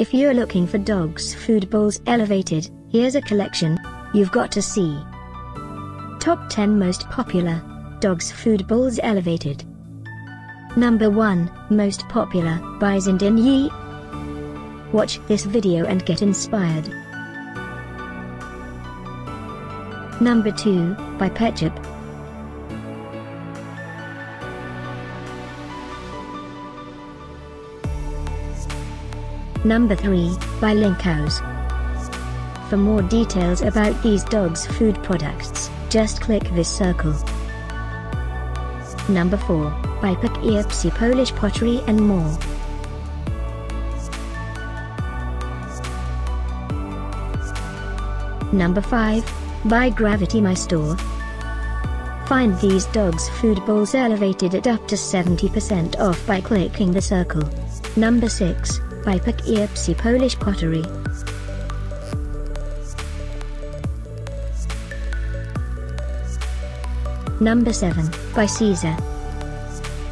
If you're looking for dogs' food bowls elevated, here's a collection you've got to see. Top 10 Most Popular Dogs' Food Bowls Elevated. Number 1, Most Popular, by Xindinyi. Watch this video and get inspired. Number 2, by Petchup. Number 3, by Linkaus. For more details about these dogs' food products, just click this circle. Number 4, by Poughkeepsie Polish Pottery and more. Number 5, by GravityMyStore. Find these dogs' food bowls elevated at up to 70% off by clicking the circle. Number 6, by Poughkeepsie Polish Pottery. Number 7, by Caesar.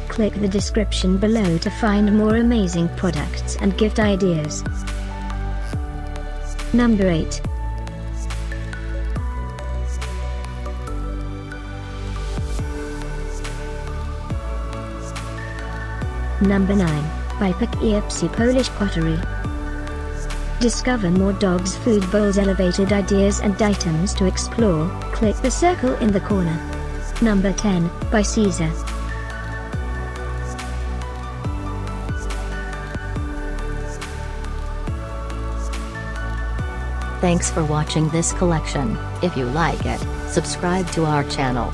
Click the description below to find more amazing products and gift ideas. Number 8. Number 9, by Poughkeepsie Polish Pottery. Discover more dogs' food bowls elevated ideas and items to explore, click the circle in the corner. Number 10, by Caesar. Thanks for watching this collection. If you like it, subscribe to our channel.